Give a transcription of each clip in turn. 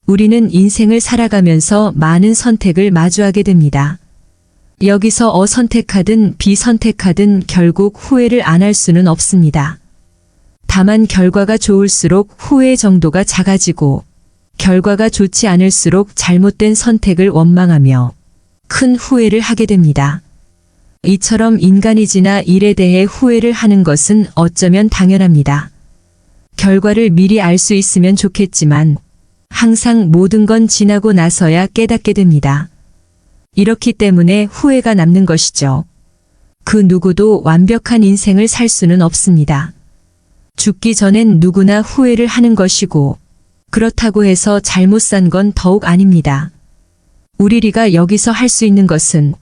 우리는 인생을 살아가면서 많은 선택을 마주하게 됩니다. 여기서 선택하든 비선택하든 결국 후회를 안 할 수는 없습니다. 다만 결과가 좋을수록 후회의 정도가 작아지고 결과가 좋지 않을수록 잘못된 선택을 원망하며 큰 후회를 하게 됩니다. 이처럼 인간이 지나 일에 대해 후회를 하는 것은 어쩌면 당연합니다. 결과를 미리 알 수 있으면 좋겠지만 항상 모든 건 지나고 나서야 깨닫게 됩니다. 이렇기 때문에 후회가 남는 것이죠. 그 누구도 완벽한 인생을 살 수는 없습니다. 죽기 전엔 누구나 후회를 하는 것이고 그렇다고 해서 잘못 산 건 더욱 아닙니다. 우리가 여기서 할 수 있는 것은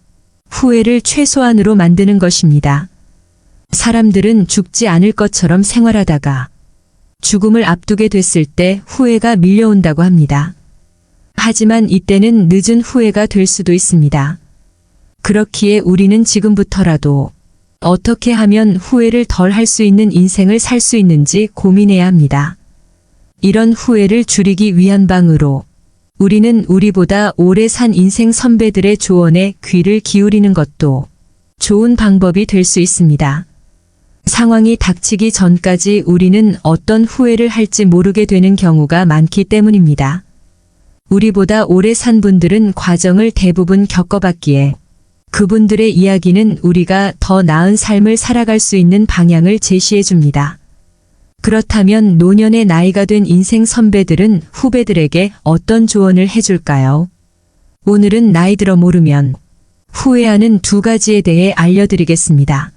후회를 최소한으로 만드는 것입니다. 사람들은 죽지 않을 것처럼 생활하다가 죽음을 앞두게 됐을 때 후회가 밀려온다고 합니다. 하지만 이때는 늦은 후회가 될 수도 있습니다. 그렇기에 우리는 지금부터라도 어떻게 하면 후회를 덜 할 수 있는 인생을 살 수 있는지 고민해야 합니다. 이런 후회를 줄이기 위한 방으로 우리는 우리보다 오래 산 인생 선배들의 조언에 귀를 기울이는 것도 좋은 방법이 될 수 있습니다. 상황이 닥치기 전까지 우리는 어떤 후회를 할지 모르게 되는 경우가 많기 때문입니다. 우리보다 오래 산 분들은 과정을 대부분 겪어봤기에 그분들의 이야기는 우리가 더 나은 삶을 살아갈 수 있는 방향을 제시해 줍니다. 그렇다면 노년의 나이가 된 인생 선배들은 후배들에게 어떤 조언을 해줄까요? 오늘은 나이 들어 모르면 후회하는 2가지에 대해 알려드리겠습니다.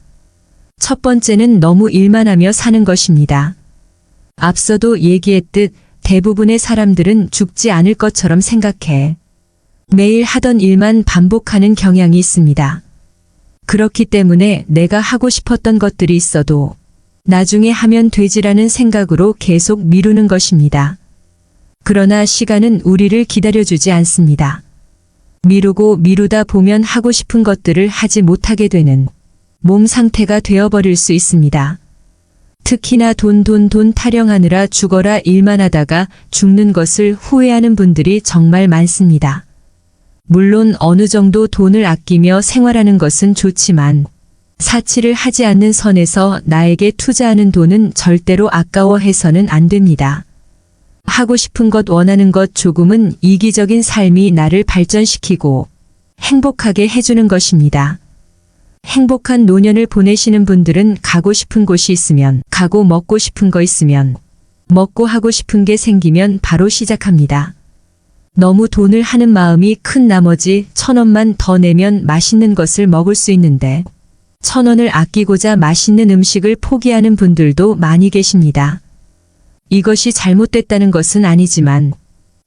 첫 번째는 너무 일만 하며 사는 것입니다. 앞서도 얘기했듯 대부분의 사람들은 죽지 않을 것처럼 생각해 매일 하던 일만 반복하는 경향이 있습니다. 그렇기 때문에 내가 하고 싶었던 것들이 있어도 나중에 하면 되지라는 생각으로 계속 미루는 것입니다. 그러나 시간은 우리를 기다려주지 않습니다. 미루고 미루다 보면 하고 싶은 것들을 하지 못하게 되는 몸 상태가 되어버릴 수 있습니다. 특히나 돈 타령하느라 죽어라 일만 하다가 죽는 것을 후회하는 분들이 정말 많습니다. 물론 어느 정도 돈을 아끼며 생활하는 것은 좋지만 사치를 하지 않는 선에서 나에게 투자하는 돈은 절대로 아까워해서는 안 됩니다. 하고 싶은 것 원하는 것 조금은 이기적인 삶이 나를 발전시키고 행복하게 해주는 것입니다. 행복한 노년을 보내시는 분들은 가고 싶은 곳이 있으면 가고 먹고 싶은 거 있으면 먹고 하고 싶은 게 생기면 바로 시작합니다. 너무 돈을 하는 마음이 큰 나머지 1,000원만 더 내면 맛있는 것을 먹을 수 있는데 1,000원을 아끼고자 맛있는 음식을 포기하는 분들도 많이 계십니다. 이것이 잘못됐다는 것은 아니지만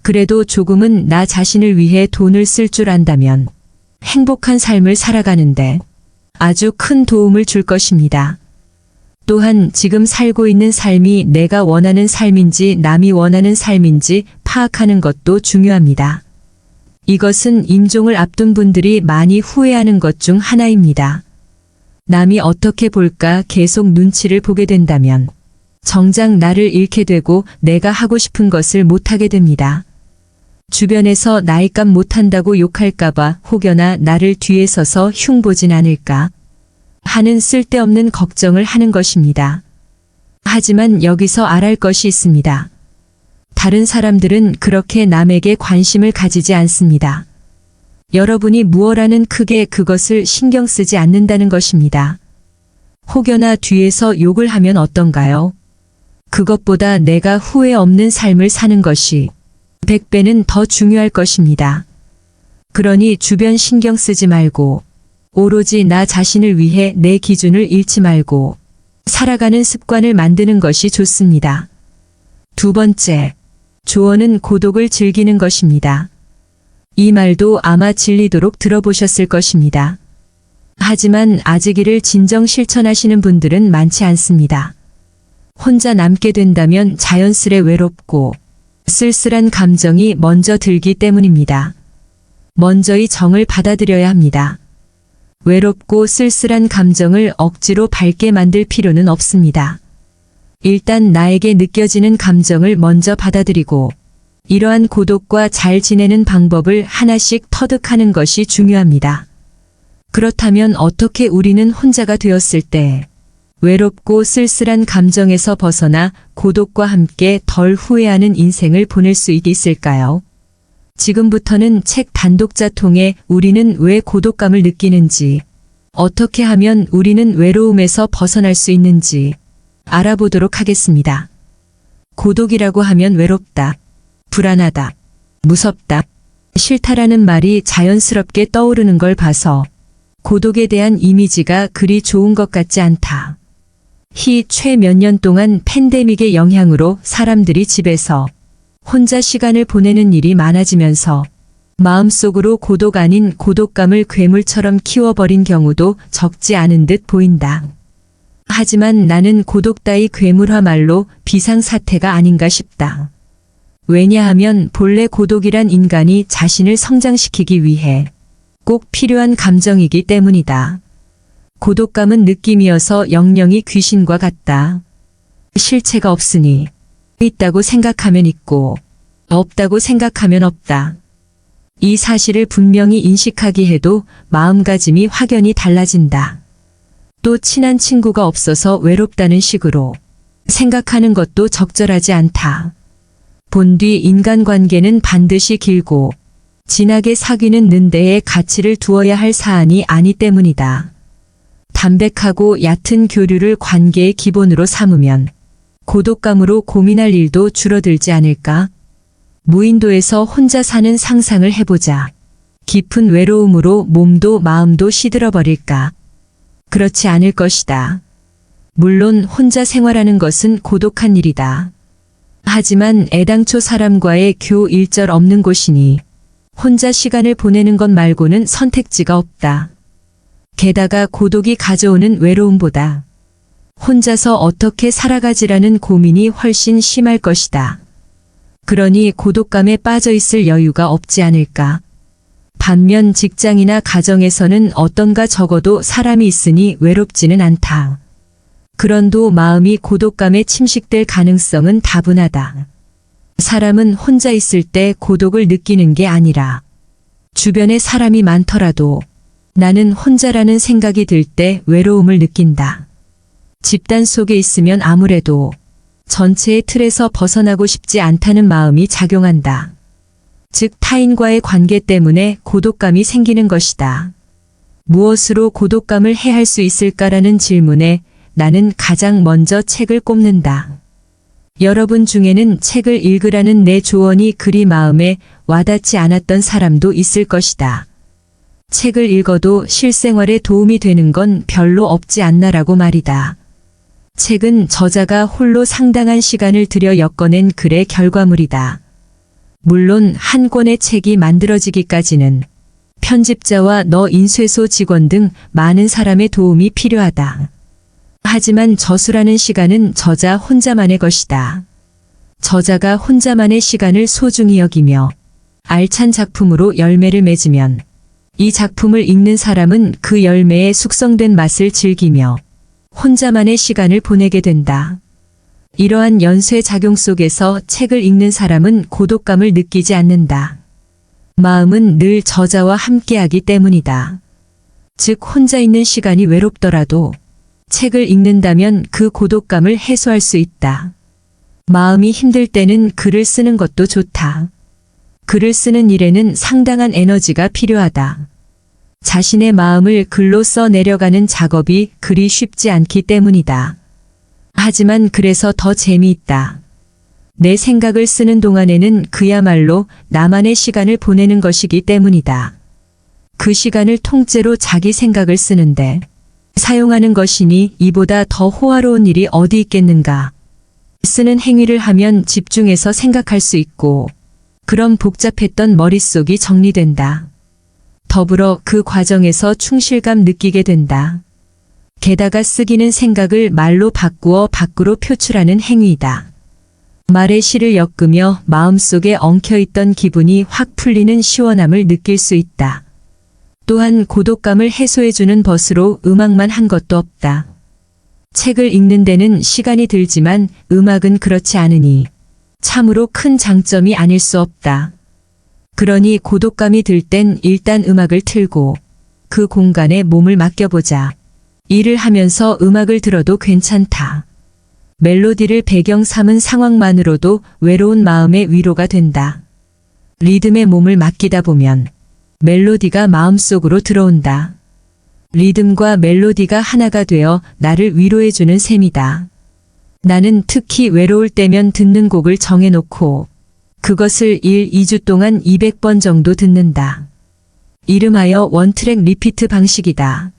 그래도 조금은 나 자신을 위해 돈을 쓸 줄 안다면 행복한 삶을 살아가는데 아주 큰 도움을 줄 것입니다. 또한 지금 살고 있는 삶이 내가 원하는 삶인지 남이 원하는 삶인지 파악하는 것도 중요합니다. 이것은 임종을 앞둔 분들이 많이 후회하는 것 중 하나입니다. 남이 어떻게 볼까 계속 눈치를 보게 된다면 정작 나를 잃게 되고 내가 하고 싶은 것을 못하게 됩니다. 주변에서 나이값 못한다고 욕할까봐 혹여나 나를 뒤에 서서 흉보진 않을까 하는 쓸데없는 걱정을 하는 것입니다. 하지만 여기서 알아야 할 것이 있습니다. 다른 사람들은 그렇게 남에게 관심을 가지지 않습니다. 여러분이 무엇하는 크게 그것을 신경 쓰지 않는다는 것입니다. 혹여나 뒤에서 욕을 하면 어떤가요? 그것보다 내가 후회 없는 삶을 사는 것이 100배는 더 중요할 것입니다. 그러니 주변 신경 쓰지 말고 오로지 나 자신을 위해 내 기준을 잃지 말고 살아가는 습관을 만드는 것이 좋습니다. 2번째, 조언은 고독을 즐기는 것입니다. 이 말도 아마 질리도록 들어보셨을 것입니다. 하지만 아직 이를 진정 실천하시는 분들은 많지 않습니다. 혼자 남게 된다면 자연스레 외롭고 쓸쓸한 감정이 먼저 들기 때문입니다. 먼저 이 정을 받아들여야 합니다. 외롭고 쓸쓸한 감정을 억지로 밝게 만들 필요는 없습니다. 일단 나에게 느껴지는 감정을 먼저 받아들이고 이러한 고독과 잘 지내는 방법을 하나씩 터득하는 것이 중요합니다. 그렇다면 어떻게 우리는 혼자가 되었을 때 외롭고 쓸쓸한 감정에서 벗어나 고독과 함께 덜 후회하는 인생을 보낼 수 있을까요? 지금부터는 책 단독자 통해 우리는 왜 고독감을 느끼는지, 어떻게 하면 우리는 외로움에서 벗어날 수 있는지 알아보도록 하겠습니다. 고독이라고 하면 외롭다, 불안하다, 무섭다, 싫다라는 말이 자연스럽게 떠오르는 걸 봐서 고독에 대한 이미지가 그리 좋은 것 같지 않다. 최 몇 년 동안 팬데믹의 영향으로 사람들이 집에서 혼자 시간을 보내는 일이 많아지면서 마음속으로 고독 아닌 고독감을 괴물처럼 키워버린 경우도 적지 않은 듯 보인다. 하지만 나는 고독 따위 괴물화 말로 비상사태가 아닌가 싶다. 왜냐하면 본래 고독이란 인간이 자신을 성장시키기 위해 꼭 필요한 감정이기 때문이다. 고독감은 느낌이어서 영영이 귀신과 같다. 실체가 없으니 있다고 생각하면 있고 없다고 생각하면 없다. 이 사실을 분명히 인식하기 해도 마음가짐이 확연히 달라진다. 또 친한 친구가 없어서 외롭다는 식으로 생각하는 것도 적절하지 않다. 본뒤 인간관계는 반드시 길고 진하게 사귀는 는데에 가치를 두어야 할 사안이 아니 때문이다. 담백하고 얕은 교류를 관계의 기본으로 삼으면 고독감으로 고민할 일도 줄어들지 않을까? 무인도에서 혼자 사는 상상을 해보자. 깊은 외로움으로 몸도 마음도 시들어버릴까? 그렇지 않을 것이다. 물론 혼자 생활하는 것은 고독한 일이다. 하지만 애당초 사람과의 교일절 없는 곳이니 혼자 시간을 보내는 것 말고는 선택지가 없다. 게다가 고독이 가져오는 외로움보다 혼자서 어떻게 살아가지라는 고민이 훨씬 심할 것이다. 그러니 고독감에 빠져 있을 여유가 없지 않을까. 반면 직장이나 가정에서는 어떤가 적어도 사람이 있으니 외롭지는 않다. 그런도 마음이 고독감에 침식될 가능성은 다분하다. 사람은 혼자 있을 때 고독을 느끼는 게 아니라 주변에 사람이 많더라도 나는 혼자라는 생각이 들 때 외로움을 느낀다. 집단 속에 있으면 아무래도 전체의 틀에서 벗어나고 싶지 않다는 마음이 작용한다. 즉 타인과의 관계 때문에 고독감이 생기는 것이다. 무엇으로 고독감을 해할 수 있을까라는 질문에 나는 가장 먼저 책을 꼽는다. 여러분 중에는 책을 읽으라는 내 조언이 그리 마음에 와닿지 않았던 사람도 있을 것이다. 책을 읽어도 실생활에 도움이 되는 건 별로 없지 않나라고 말이다. 책은 저자가 홀로 상당한 시간을 들여 엮어낸 글의 결과물이다. 물론 한 권의 책이 만들어지기까지는 편집자와 너 인쇄소 직원 등 많은 사람의 도움이 필요하다. 하지만 저수라는 시간은 저자 혼자만의 것이다. 저자가 혼자만의 시간을 소중히 여기며 알찬 작품으로 열매를 맺으면 이 작품을 읽는 사람은 그 열매의 숙성된 맛을 즐기며 혼자만의 시간을 보내게 된다. 이러한 연쇄작용 속에서 책을 읽는 사람은 고독감을 느끼지 않는다. 마음은 늘 저자와 함께하기 때문이다. 즉 혼자 있는 시간이 외롭더라도 책을 읽는다면 그 고독감을 해소할 수 있다. 마음이 힘들 때는 글을 쓰는 것도 좋다. 글을 쓰는 일에는 상당한 에너지가 필요하다. 자신의 마음을 글로 써 내려가는 작업이 그리 쉽지 않기 때문이다. 하지만 그래서 더 재미있다. 내 생각을 쓰는 동안에는 그야말로 나만의 시간을 보내는 것이기 때문이다. 그 시간을 통째로 자기 생각을 쓰는데 사용하는 것이니 이보다 더 호화로운 일이 어디 있겠는가. 쓰는 행위를 하면 집중해서 생각할 수 있고 그럼 복잡했던 머릿속이 정리된다. 더불어 그 과정에서 충실감 느끼게 된다. 게다가 쓰기는 생각을 말로 바꾸어 밖으로 표출하는 행위이다. 말에 시를 엮으며 마음속에 엉켜있던 기분이 확 풀리는 시원함을 느낄 수 있다. 또한 고독감을 해소해주는 벗으로 음악만 한 것도 없다. 책을 읽는 데는 시간이 들지만 음악은 그렇지 않으니 참으로 큰 장점이 아닐 수 없다. 그러니 고독감이 들 땐 일단 음악을 틀고 그 공간에 몸을 맡겨보자. 일을 하면서 음악을 들어도 괜찮다. 멜로디를 배경 삼은 상황만으로도 외로운 마음의 위로가 된다. 리듬에 몸을 맡기다 보면 멜로디가 마음속으로 들어온다. 리듬과 멜로디가 하나가 되어 나를 위로해주는 셈이다. 나는 특히 외로울 때면 듣는 곡을 정해놓고 그것을 1, 2주 동안 200번 정도 듣는다. 이름하여 원트랙 리피트 방식이다.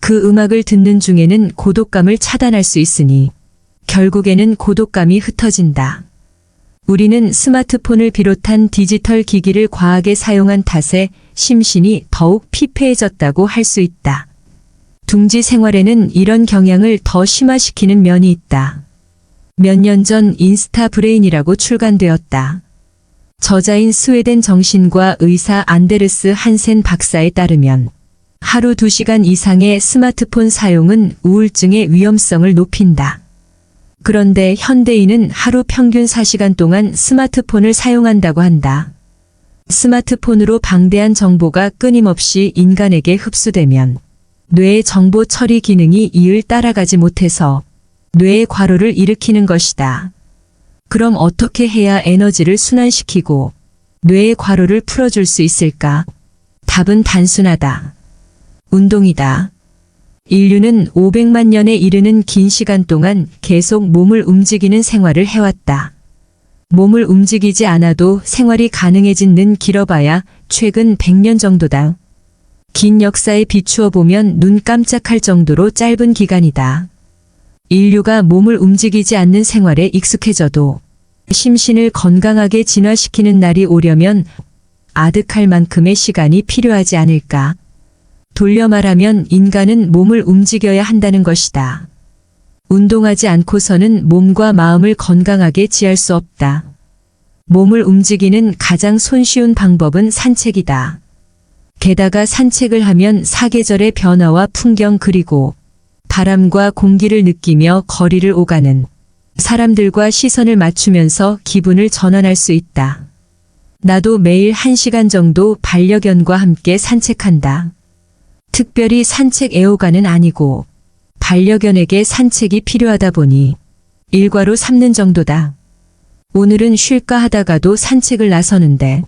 그 음악을 듣는 중에는 고독감을 차단할 수 있으니 결국에는 고독감이 흩어진다. 우리는 스마트폰을 비롯한 디지털 기기를 과하게 사용한 탓에 심신이 더욱 피폐해졌다고 할 수 있다. 둥지 생활에는 이런 경향을 더 심화시키는 면이 있다. 몇 년 전 인스타 브레인이라고 출간되었다. 저자인 스웨덴 정신과 의사 안데르스 한센 박사에 따르면 하루 2시간 이상의 스마트폰 사용은 우울증의 위험성을 높인다. 그런데 현대인은 하루 평균 4시간 동안 스마트폰을 사용한다고 한다. 스마트폰으로 방대한 정보가 끊임없이 인간에게 흡수되면 뇌의 정보 처리 기능이 이를 따라가지 못해서 뇌의 과로를 일으키는 것이다. 그럼 어떻게 해야 에너지를 순환시키고 뇌의 과로를 풀어줄 수 있을까? 답은 단순하다. 운동이다. 인류는 500만 년에 이르는 긴 시간 동안 계속 몸을 움직이는 생활을 해왔다. 몸을 움직이지 않아도 생활이 가능해진 는 길어봐야 최근 100년 정도다. 긴 역사에 비추어 보면 눈 깜짝할 정도로 짧은 기간이다. 인류가 몸을 움직이지 않는 생활에 익숙해져도 심신을 건강하게 진화시키는 날이 오려면 아득할 만큼의 시간이 필요하지 않을까. 돌려 말하면 인간은 몸을 움직여야 한다는 것이다. 운동하지 않고서는 몸과 마음을 건강하게 지할 수 없다. 몸을 움직이는 가장 손쉬운 방법은 산책이다. 게다가 산책을 하면 사계절의 변화와 풍경 그리고 바람과 공기를 느끼며 거리를 오가는 사람들과 시선을 맞추면서 기분을 전환할 수 있다. 나도 매일 1시간 정도 반려견과 함께 산책한다. 특별히 산책 애호가는 아니고 반려견에게 산책이 필요하다 보니 일과로 삼는 정도다. 오늘은 쉴까 하다가도 산책을 나서는데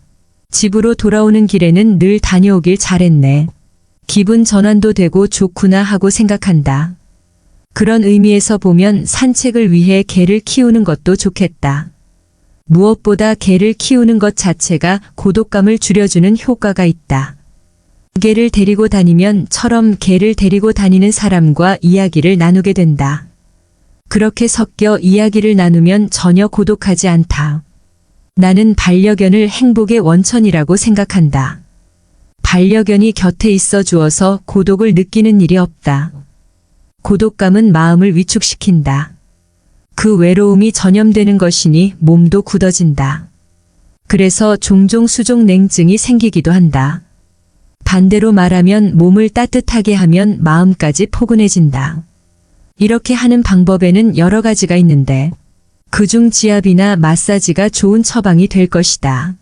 집으로 돌아오는 길에는 늘 다녀오길 잘했네. 기분 전환도 되고 좋구나 하고 생각한다. 그런 의미에서 보면 산책을 위해 개를 키우는 것도 좋겠다. 무엇보다 개를 키우는 것 자체가 고독감을 줄여주는 효과가 있다. 개를 데리고 다니면처럼 개를 데리고 다니는 사람과 이야기를 나누게 된다. 그렇게 섞여 이야기를 나누면 전혀 고독하지 않다. 나는 반려견을 행복의 원천이라고 생각한다. 반려견이 곁에 있어 주어서 고독을 느끼는 일이 없다. 고독감은 마음을 위축시킨다. 그 외로움이 전염되는 것이니 몸도 굳어진다. 그래서 종종 수족 냉증이 생기기도 한다. 반대로 말하면 몸을 따뜻하게 하면 마음까지 포근해진다. 이렇게 하는 방법에는 여러 가지가 있는데 그중 지압이나 마사지가 좋은 처방이 될 것이다.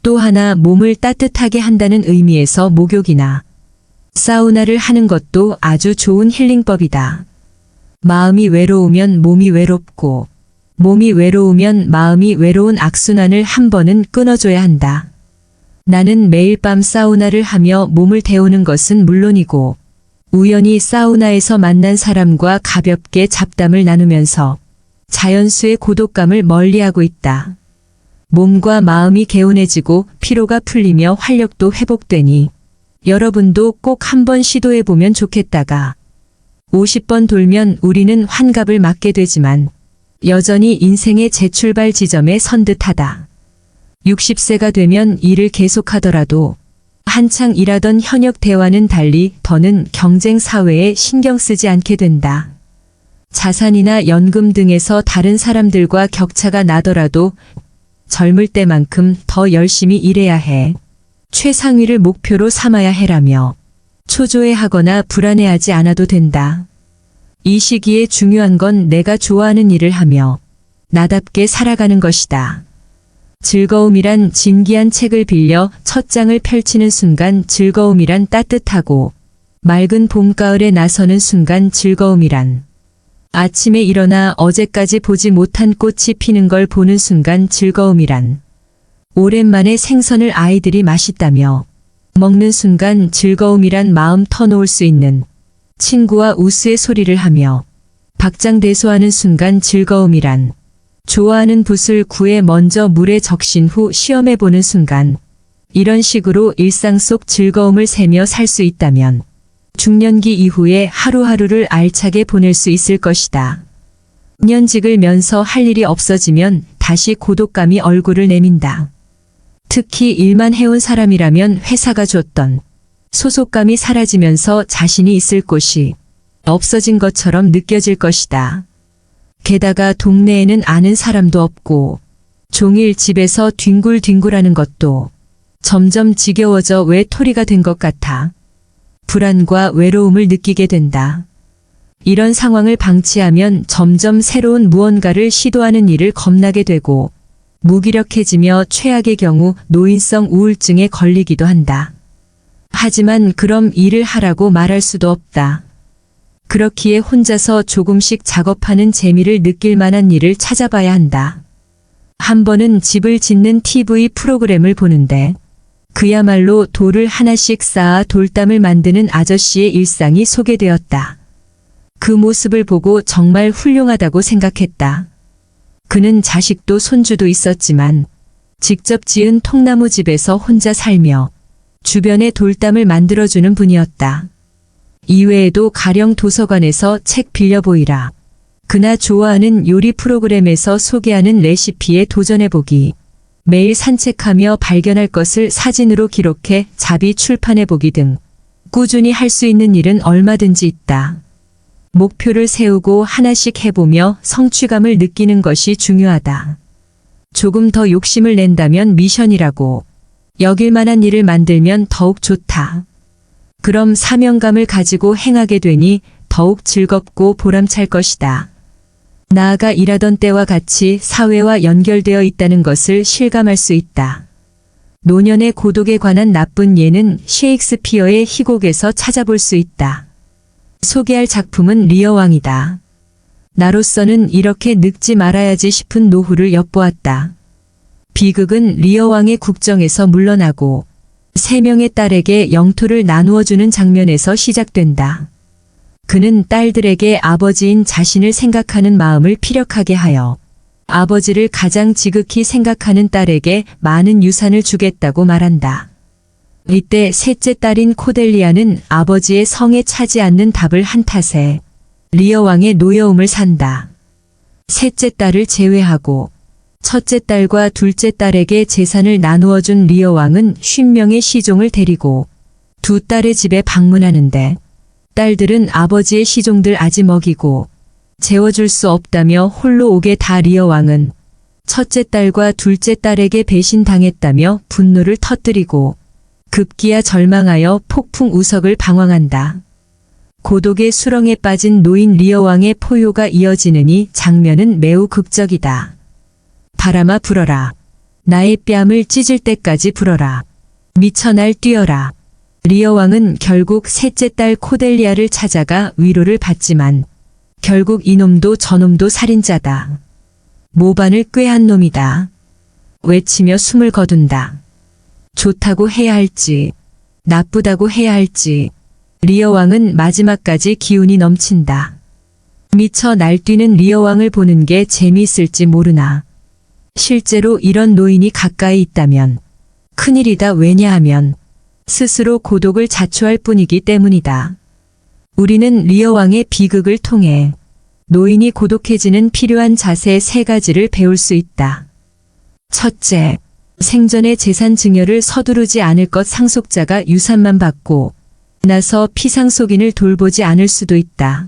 또 하나 몸을 따뜻하게 한다는 의미에서 목욕이나 사우나를 하는 것도 아주 좋은 힐링법이다. 마음이 외로우면 몸이 외롭고 몸이 외로우면 마음이 외로운 악순환을 한 번은 끊어줘야 한다. 나는 매일 밤 사우나를 하며 몸을 데우는 것은 물론이고 우연히 사우나에서 만난 사람과 가볍게 잡담을 나누면서 자연수의 고독감을 멀리하고 있다. 몸과 마음이 개운해지고 피로가 풀리며 활력도 회복되니 여러분도 꼭 한번 시도해보면 좋겠다가 50번 돌면 우리는 환갑을 맞게 되지만 여전히 인생의 재출발 지점에 선 듯하다. 60세가 되면 일을 계속하더라도 한창 일하던 현역 대와는 달리 더는 경쟁 사회에 신경 쓰지 않게 된다. 자산이나 연금 등에서 다른 사람들과 격차가 나더라도 젊을 때만큼 더 열심히 일해야 해. 최상위를 목표로 삼아야 해라며 초조해하거나 불안해하지 않아도 된다. 이 시기에 중요한 건 내가 좋아하는 일을 하며 나답게 살아가는 것이다. 즐거움이란 진기한 책을 빌려 첫 장을 펼치는 순간 즐거움이란 따뜻하고 맑은 봄가을에 나서는 순간 즐거움이란 아침에 일어나 어제까지 보지 못한 꽃이 피는 걸 보는 순간 즐거움이란 오랜만에 생선을 아이들이 맛있다며 먹는 순간 즐거움이란 마음 터놓을 수 있는 친구와 우스의 소리를 하며 박장대소하는 순간 즐거움이란 좋아하는 붓을 구해 먼저 물에 적신 후 시험해보는 순간 이런 식으로 일상 속 즐거움을 세며 살 수 있다면 중년기 이후에 하루하루를 알차게 보낼 수 있을 것이다. 년직을 면서 할 일이 없어지면 다시 고독감이 얼굴을 내민다. 특히 일만 해온 사람이라면 회사가 줬던 소속감이 사라지면서 자신이 있을 곳이 없어진 것처럼 느껴질 것이다. 게다가 동네에는 아는 사람도 없고 종일 집에서 뒹굴뒹굴하는 것도 점점 지겨워져 외톨이가 된 것 같아 불안과 외로움을 느끼게 된다. 이런 상황을 방치하면 점점 새로운 무언가를 시도하는 일을 겁나게 되고 무기력해지며 최악의 경우 노인성 우울증에 걸리기도 한다. 하지만 그럼 일을 하라고 말할 수도 없다. 그렇기에 혼자서 조금씩 작업하는 재미를 느낄 만한 일을 찾아봐야 한다. 한 번은 집을 짓는 TV 프로그램을 보는데 그야말로 돌을 하나씩 쌓아 돌담을 만드는 아저씨의 일상이 소개되었다. 그 모습을 보고 정말 훌륭하다고 생각했다. 그는 자식도 손주도 있었지만 직접 지은 통나무 집에서 혼자 살며 주변에 돌담을 만들어주는 분이었다. 이외에도 가령 도서관에서 책 빌려 보이라, 그나 좋아하는 요리 프로그램에서 소개하는 레시피에 도전해보기, 매일 산책하며 발견할 것을 사진으로 기록해 자비 출판해보기 등 꾸준히 할 수 있는 일은 얼마든지 있다. 목표를 세우고 하나씩 해보며 성취감을 느끼는 것이 중요하다. 조금 더 욕심을 낸다면 미션이라고 여길 만한 일을 만들면 더욱 좋다. 그럼 사명감을 가지고 행하게 되니 더욱 즐겁고 보람찰 것이다. 나아가 일하던 때와 같이 사회와 연결되어 있다는 것을 실감할 수 있다. 노년의 고독에 관한 나쁜 예는 셰익스피어의 희곡에서 찾아볼 수 있다. 소개할 작품은 리어왕이다. 나로서는 이렇게 늙지 말아야지 싶은 노후를 엿보았다. 비극은 리어왕의 국정에서 물러나고 3명의 딸에게 영토를 나누어주는 장면에서 시작된다. 그는 딸들에게 아버지인 자신을 생각하는 마음을 피력하게 하여 아버지를 가장 지극히 생각하는 딸에게 많은 유산을 주겠다고 말한다. 이때 셋째 딸인 코델리아는 아버지의 성에 차지 않는 답을 한 탓에 리어왕의 노여움을 산다. 셋째 딸을 제외하고 첫째 딸과 둘째 딸에게 재산을 나누어 준 리어왕은 50명의 시종을 데리고 두 딸의 집에 방문하는데 딸들은 아버지의 시종들 아지 먹이고 재워줄 수 없다며 홀로 오게 다 리어왕은 첫째 딸과 둘째 딸에게 배신당했다며 분노를 터뜨리고 급기야 절망하여 폭풍 우석을 방황한다. 고독의 수렁에 빠진 노인 리어왕의 포효가 이어지느니 장면은 매우 극적이다. 바람아 불어라. 나의 뺨을 찢을 때까지 불어라. 미쳐 날 뛰어라. 리어왕은 결국 셋째 딸 코델리아를 찾아가 위로를 받지만 결국 이놈도 저놈도 살인자다. 모반을 꾀한 놈이다. 외치며 숨을 거둔다. 좋다고 해야 할지 나쁘다고 해야 할지 리어왕은 마지막까지 기운이 넘친다. 미쳐 날뛰는 리어왕을 보는 게 재미있을지 모르나 실제로 이런 노인이 가까이 있다면 큰일이다. 왜냐하면 스스로 고독을 자초할 뿐이기 때문이다. 우리는 리어왕의 비극을 통해 노인이 고독해지는 필요한 자세 3가지를 배울 수 있다. 첫째, 생전의 재산 증여를 서두르지 않을 것. 상속자가 유산만 받고 나서 피상속인을 돌보지 않을 수도 있다.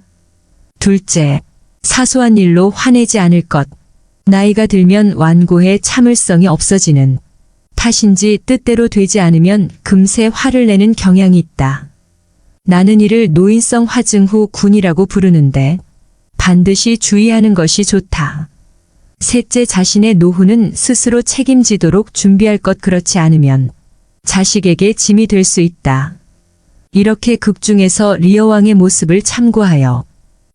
둘째, 사소한 일로 화내지 않을 것. 나이가 들면 완고해 참을성이 없어지는 탓인지 뜻대로 되지 않으면 금세 화를 내는 경향이 있다. 나는 이를 노인성 화증 후 군이라고 부르는데 반드시 주의하는 것이 좋다. 셋째, 자신의 노후는 스스로 책임지도록 준비할 것, 그렇지 않으면 자식에게 짐이 될 수 있다. 이렇게 극 중에서 리어 왕의 모습을 참고하여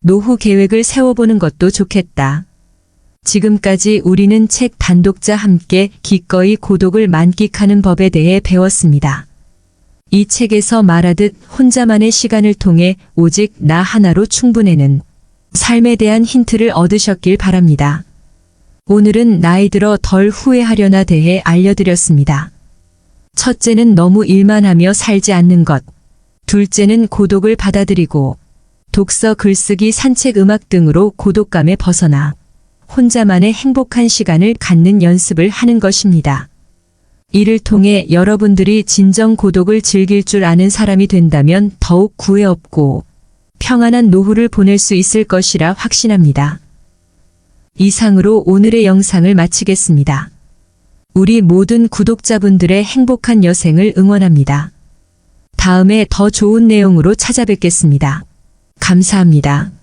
노후 계획을 세워보는 것도 좋겠다. 지금까지 우리는 책 단독자 함께 기꺼이 고독을 만끽하는 법에 대해 배웠습니다. 이 책에서 말하듯 혼자만의 시간을 통해 오직 나 하나로 충분해는 삶에 대한 힌트를 얻으셨길 바랍니다. 오늘은 나이 들어 덜 후회하려나 대해 알려드렸습니다. 첫째는 너무 일만 하며 살지 않는 것. 둘째는 고독을 받아들이고 독서, 글쓰기, 산책, 음악 등으로 고독감에 벗어나 혼자만의 행복한 시간을 갖는 연습을 하는 것입니다. 이를 통해 여러분들이 진정 고독을 즐길 줄 아는 사람이 된다면 더욱 구애 없고 평안한 노후를 보낼 수 있을 것이라 확신합니다. 이상으로 오늘의 영상을 마치겠습니다. 우리 모든 구독자분들의 행복한 여생을 응원합니다. 다음에 더 좋은 내용으로 찾아뵙겠습니다. 감사합니다.